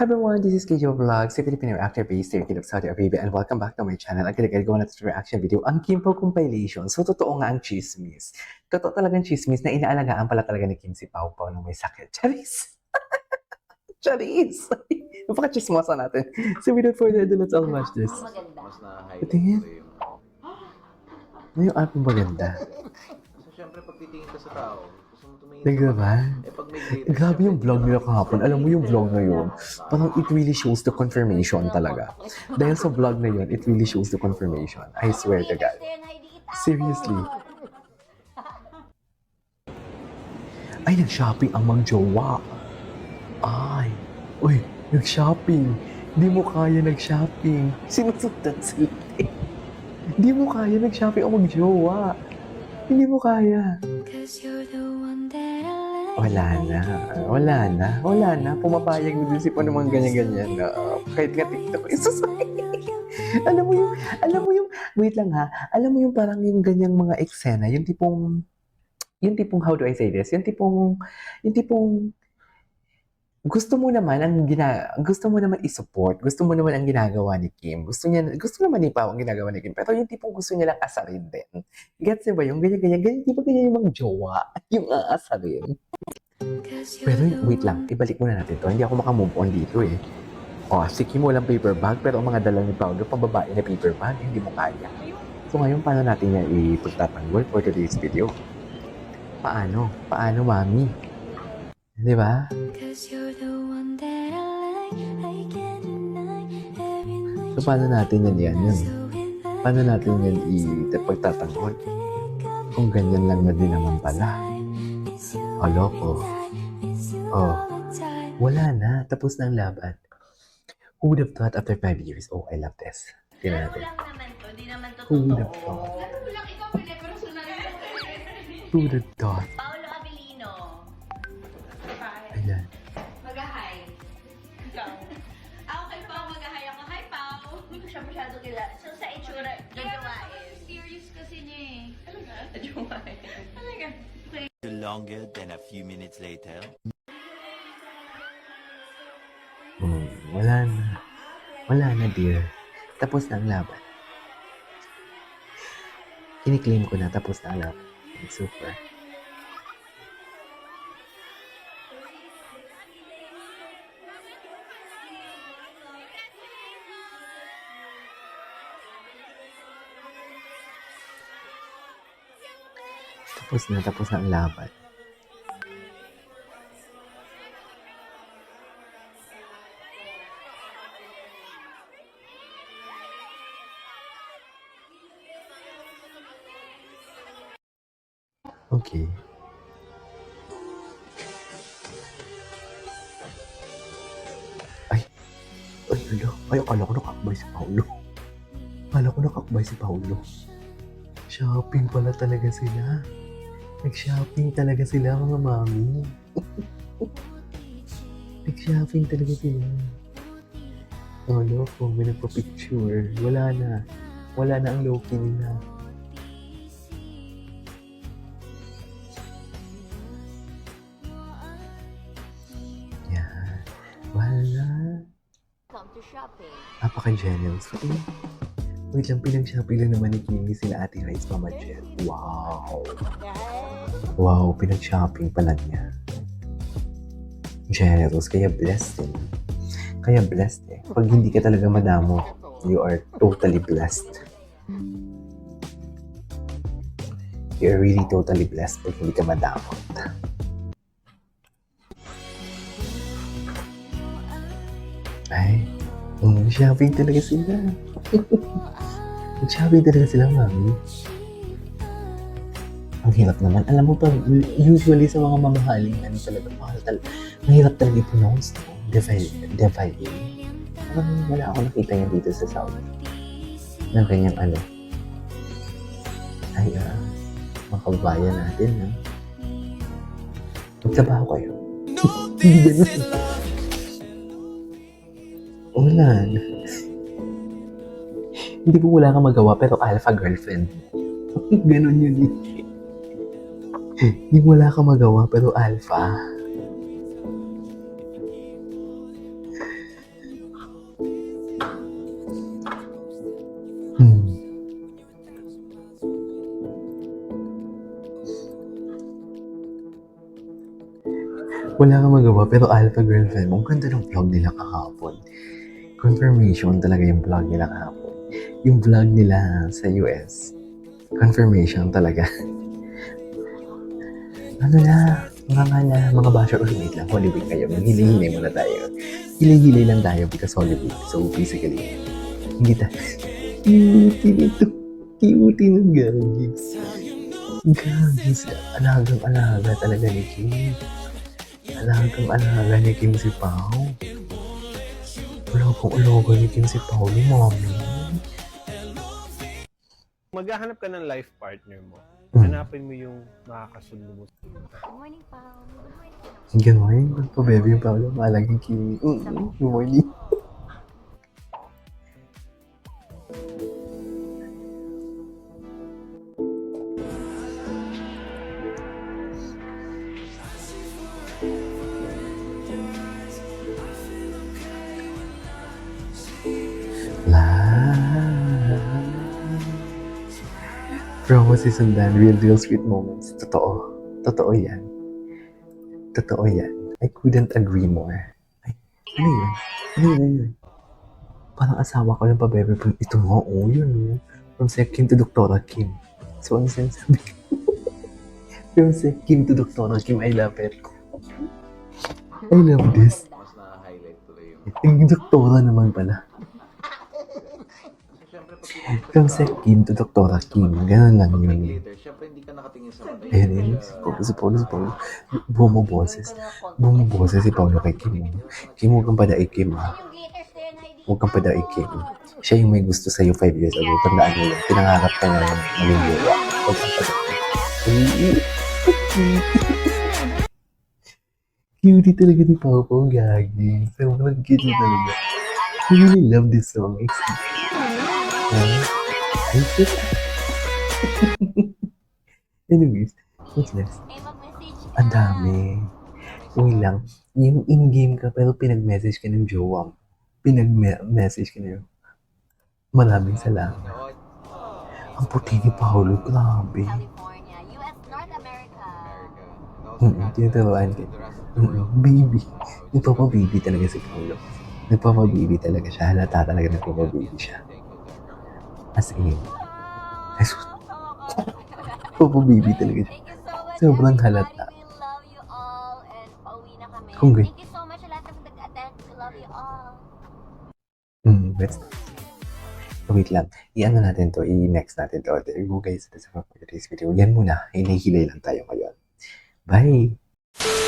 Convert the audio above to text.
Hi everyone, this is KJ Vlogs, a Filipino actor based in of Saudi Arabia, and welcome back to my channel. Ang ginagawa natin sa reaction video, ang Kim Pao compilation. So, totoo nga ang chismis. Totoo talagang chismis na inaalagaan pala talaga ni Kim si Pao Pao nung may sakit. Charis! Charis! Napaka-chismosa natin. So, without further ado, let's all watch this. Mas na-highlight Tingin. ko yung... Ano yung art mo maganda? So, syempre, pag titingin ka sa tao, gusto mo tumingin Nagda ba? pag may greatest... Grabe yung vlog nila kahapon. Alam mo yung vlog na yun, parang it really shows the confirmation talaga. Dahil sa vlog na yun, it really shows the confirmation. I swear to God. Seriously. Ay, nag-shopping ang mag-jowa. Ay, uy, nag-shopping. Di mo kaya nag-shopping. Sinusundan sila eh. Di mo kaya nag-shopping ang mag-jowa. Hindi mo kaya. Wala na. Pumapayag na din si pa naman ganyan-ganyan na kahit nga TikTok. alam mo yung, wait lang ha, alam mo yung parang yung ganyang mga eksena, yung tipong, how do I say this? Yung tipong, gusto mo naman i-support, gusto mo naman ang ginagawa ni Kim, gusto naman ni Pao ang ginagawa ni Kim, pero yung tipong gusto niya lang asarin din. Gets mo ba yung ganyan, di ba ganyan yung mga jowa, yung aasarin? Pero wait lang, ibalik muna natin to, hindi ako makamove on dito eh. O, si Kim walang paper bag, pero ang mga dala ni Paolo, pambabae na paper bag, hindi mo kaya. So ngayon, paano natin yan ipagtatanggol for today's video? Paano, mami? Di ba? So, paano natin yan? Paano natin yan ipagtatanggol? Kung ganyan lang na din naman pala. O, loko. Oh, wala na. Tapos na ang laban. Who would have thought after 5 years? Oh, I love this. Tingnan natin. Who would have thought? Who would have thought? Paolo Abilino. Ayan. Mag-hi. Ikaw. Ako kay Pao, mag-hi ako. Hi, Pao. Hindi ko siya masyado kilala. So, sa itsura, gajawain. Serious kasi niya eh. Talaga? Gajawain. Talaga? Longer than a few minutes later. Wala na, dear. Tapos na ang laban. Kiniklaim ko na, tapos na ang laban. Super. Tapos na ang laban. Okay. Ay, hala. Ay, akala ko nakakbay si Paolo. Shopping pala talaga sila. Nag-shopping talaga sila, mga mami. Nag-shopping talaga sila. Oh, loko. May nagpa-picture. Wala na ang Loki nila. Wala. Come to shopping. Napaka-generous. Wait lang, pinag-shopping lang naman ni Kimi sila Ate Rice Mama Jet. Wow, pinag-shopping pala niya. Generous, kaya blessed eh. Pag hindi ka talaga madamo, you are totally blessed. You're really totally blessed pag hindi ka madamot. Ay, shopping talaga sila. Shopping talaga sila, mami. Ang hirap naman. Alam mo pa, usually sa mga mamahaling, mahal talaga. Mahirap talaga i-pronounce, no? Devalim. Parang wala ako nakita yan dito sa Saudi. Ng kanyang Ay, mga kababayan natin, ha? Magtrabaho kayo. Hindi ganun. Wala na. Hindi ko wala kang magawa, pero alpha girlfriend. Ganon yun eh. Hindi mo wala kang magawa, pero alpha. Wala kang magawa, pero Alpha Girl Fam, ang ganda ng vlog nila kahapon. Confirmation talaga yung vlog nila kahapon. Yung vlog nila sa US, confirmation talaga. Ano na, mga basher, wait lang, Holy Week kayo. Hilay-hilay muna tayo. Hilay-hilay lang tayo because Holy Week. So, basically, hindi tayo. Cutie nito. Cutie ng gagis. Gagis. Alagang-alaga talaga ni Kim. Alagang-alaga ni Kim si Pao. Alagang-alaga ni Kim si Pao, ni Mommy. Maghahanap ka ng life partner mo. Hmm. Hanapin mo yung makakasundo mo. Good morning, Pao. Good morning. Good morning, magpa-baby yung Paolo. Malaging Kim. Good morning. Promo si Sundan, real deal sweet moments. Totoo. Totoo yan. Totoo yan. I couldn't agree more. Ay, ano yun? Ano yun? Parang asawa ko yung pabebe. Ito nga, yun. From Sec Kim to Doktora Kim. So, ano sinasabi ko? From Sec Kim to Doktora Kim, I love it. I love this. Mas na-highlight tuloy yung... Yung doktora naman pala. Kasi syempre pag titingin ka From sa Sec tao, Kim to Doktora Kim. Ganun lang pag yun. nag-glitter, syempre hindi ka nakatingin sa mata. Ayun, ayun. Si Paulo. Bumuboses. Bumuboses si Paulo kay Kim. Kim, huwag kang padaig, Kim. Yung glitters na yun, Heidi. Huwag kang padaig, Kim. Siya yung may gusto sa'yo 5 years ago. Tandaan mo yun. Pinangarap ka na maging jowa. Huwag kang padaig. Cutie talaga ni Pao, gagi. Sobrang cute na talaga. I really love this song. Ay, shit. Anyways, what's next? Ay, mag-message ka. Ang dami. Wait lang. Yung in-game ka pero pinag-message ka ng jowa mo. Pinag-message ka na yun. Maraming salamat. Ang puti ni Paolo. Grabe. California, US, North America. Tinuturoan ka. Baby. Nagpapababy talaga si Paolo. Nagpapababy talaga siya. Halata talaga nagpapababy siya. As in. Ay, sus. Nagpapababy talaga siya. Thank you so much, Sobrang everybody. halata. We love you all. And pauwi na kami. Kung gan- Thank you so much sa lahat ng nag-attend. We love you all. Let's wait lang. I-ano natin to. I-next natin to. There you go guys. That's all for today's video. Yan muna. Hinahilay lang tayo ngayon. Bye!